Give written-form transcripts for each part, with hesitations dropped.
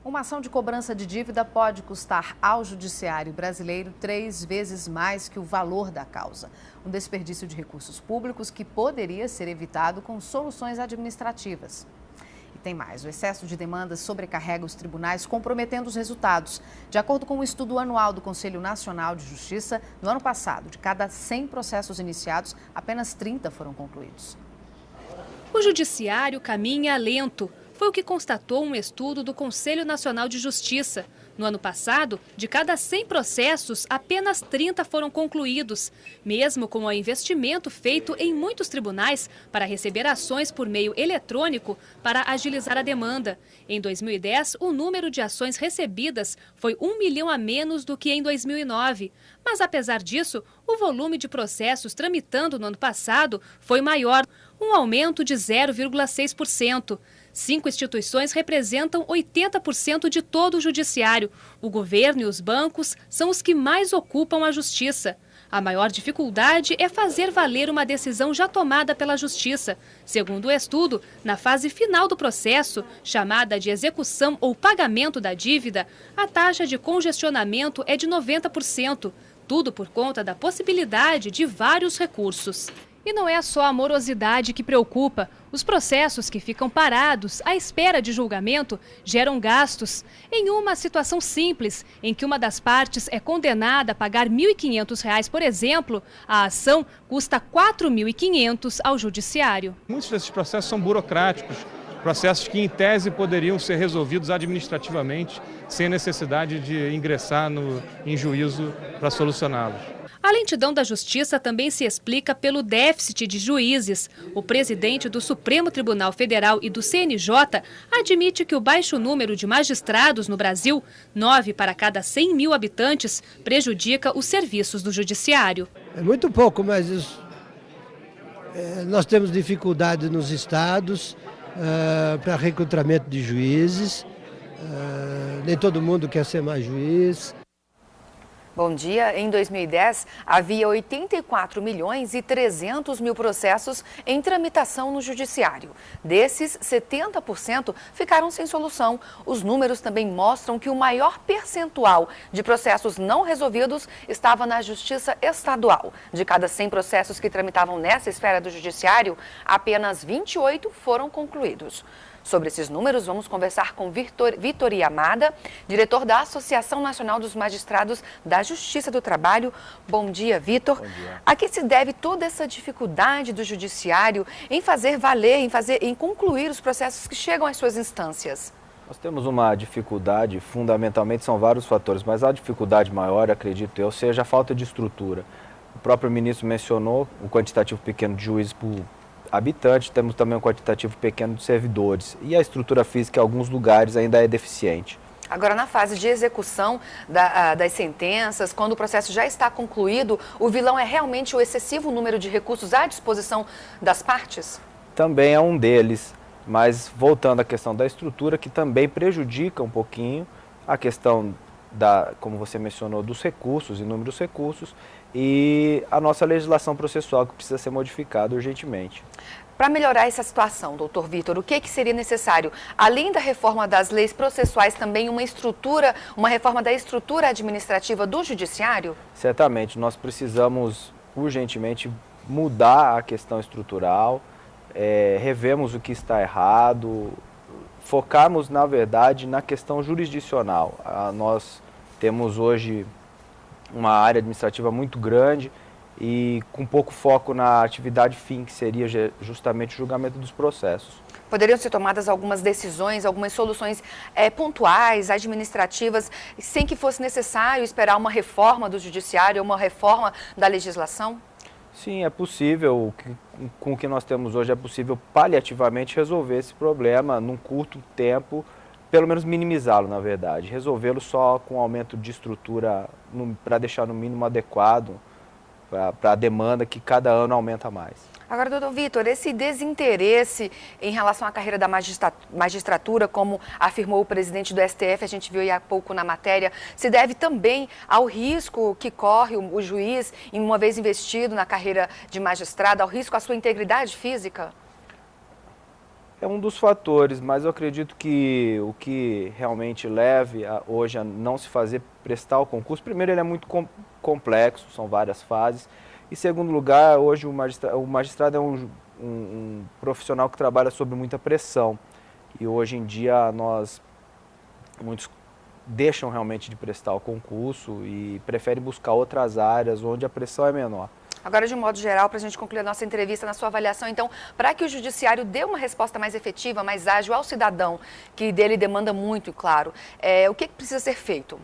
Uma ação de cobrança de dívida pode custar ao judiciário brasileiro 3 vezes mais que o valor da causa. Um desperdício de recursos públicos que poderia ser evitado com soluções administrativas. E tem mais, o excesso de demandas sobrecarrega os tribunais, comprometendo os resultados. De acordo com o estudo anual do Conselho Nacional de Justiça, no ano passado, de cada 100 processos iniciados, apenas 30 foram concluídos. O judiciário caminha lento. Foi o que constatou um estudo do Conselho Nacional de Justiça. No ano passado, de cada 100 processos, apenas 30 foram concluídos, mesmo com o investimento feito em muitos tribunais para receber ações por meio eletrônico para agilizar a demanda. Em 2010, o número de ações recebidas foi 1 milhão a menos do que em 2009. Mas, apesar disso, o volume de processos tramitando no ano passado foi maior, um aumento de 0,6%. 5 instituições representam 80% de todo o judiciário. O governo e os bancos são os que mais ocupam a justiça. A maior dificuldade é fazer valer uma decisão já tomada pela justiça. Segundo o estudo, na fase final do processo, chamada de execução ou pagamento da dívida, a taxa de congestionamento é de 90%. Tudo por conta da possibilidade de vários recursos. E não é só a morosidade que preocupa. Os processos que ficam parados à espera de julgamento geram gastos. Em uma situação simples, em que uma das partes é condenada a pagar R$ 1.500, por exemplo, a ação custa R$ 4.500 ao judiciário. Muitos desses processos são burocráticos, processos que, em tese, poderiam ser resolvidos administrativamente, sem necessidade de ingressar em juízo para solucioná-los. A lentidão da justiça também se explica pelo déficit de juízes. O presidente do Supremo Tribunal Federal e do CNJ admite que o baixo número de magistrados no Brasil, 9 para cada 100 mil habitantes, prejudica os serviços do judiciário. É muito pouco, mas nós temos dificuldade nos estados para recrutamento de juízes. Nem todo mundo quer ser mais juiz. Bom dia. Em 2010, havia 84 milhões e 300 mil processos em tramitação no judiciário. Desses, 70% ficaram sem solução. Os números também mostram que o maior percentual de processos não resolvidos estava na Justiça Estadual. De cada 100 processos que tramitavam nessa esfera do judiciário, apenas 28 foram concluídos. Sobre esses números, vamos conversar com Vitor Yamada, diretor da Associação Nacional dos Magistrados da Justiça do Trabalho. Bom dia, Vitor. Bom dia. A que se deve toda essa dificuldade do judiciário em fazer valer, em concluir os processos que chegam às suas instâncias? Nós temos uma dificuldade, fundamentalmente são vários fatores, mas a dificuldade maior, acredito eu, seja a falta de estrutura. O próprio ministro mencionou o quantitativo pequeno de juízes por habitante, temos também um quantitativo pequeno de servidores e a estrutura física em alguns lugares ainda é deficiente. Agora, na fase de execução das sentenças, quando o processo já está concluído, o vilão é realmente o excessivo número de recursos à disposição das partes? Também é um deles, mas voltando à questão da estrutura, que também prejudica um pouquinho a questão como você mencionou, dos recursos, inúmeros recursos, e a nossa legislação processual que precisa ser modificada urgentemente. Para melhorar essa situação, doutor Vitor, o que seria necessário? Além da reforma das leis processuais, também uma reforma da estrutura administrativa do judiciário? Certamente, nós precisamos urgentemente mudar a questão estrutural, revemos o que está errado, focarmos, na verdade, na questão jurisdicional. Nós temos hoje uma área administrativa muito grande e com pouco foco na atividade fim, que seria justamente o julgamento dos processos. Poderiam ser tomadas algumas decisões, algumas soluções pontuais, administrativas, sem que fosse necessário esperar uma reforma do judiciário, uma reforma da legislação? Sim, é possível. Com o que nós temos hoje, é possível paliativamente resolver esse problema num curto tempo, pelo menos minimizá-lo, na verdade. Resolvê-lo só com aumento de estrutura para deixar no mínimo adequado para a demanda que cada ano aumenta mais. Agora, doutor Vitor, esse desinteresse em relação à carreira da magistratura, como afirmou o presidente do STF, a gente viu aí há pouco na matéria, se deve também ao risco que corre o juiz, uma vez investido na carreira de magistrado, ao risco à sua integridade física? É um dos fatores, mas eu acredito que o que realmente leve hoje a não se fazer, prestar o concurso, primeiro ele é muito complexo, são várias fases, e segundo lugar, hoje o magistrado é um profissional que trabalha sob muita pressão, e hoje em dia muitos deixam realmente de prestar o concurso e preferem buscar outras áreas onde a pressão é menor. Agora, de um modo geral, para a gente concluir a nossa entrevista, na sua avaliação, então, para que o judiciário dê uma resposta mais efetiva, mais ágil ao cidadão, que dele demanda muito, claro, o que precisa ser feito?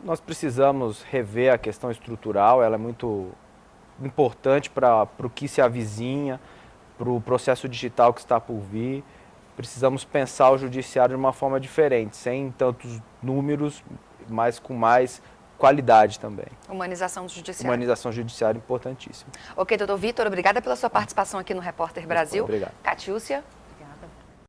Nós precisamos rever a questão estrutural, ela é muito importante para o que se avizinha, para o processo digital que está por vir. Precisamos pensar o judiciário de uma forma diferente, sem tantos números, mas com mais qualidade também. Humanização do judiciário. Humanização judiciária importantíssima. Ok, doutor Vitor, obrigada pela sua participação aqui no Repórter Brasil. Obrigado. Catiúcia.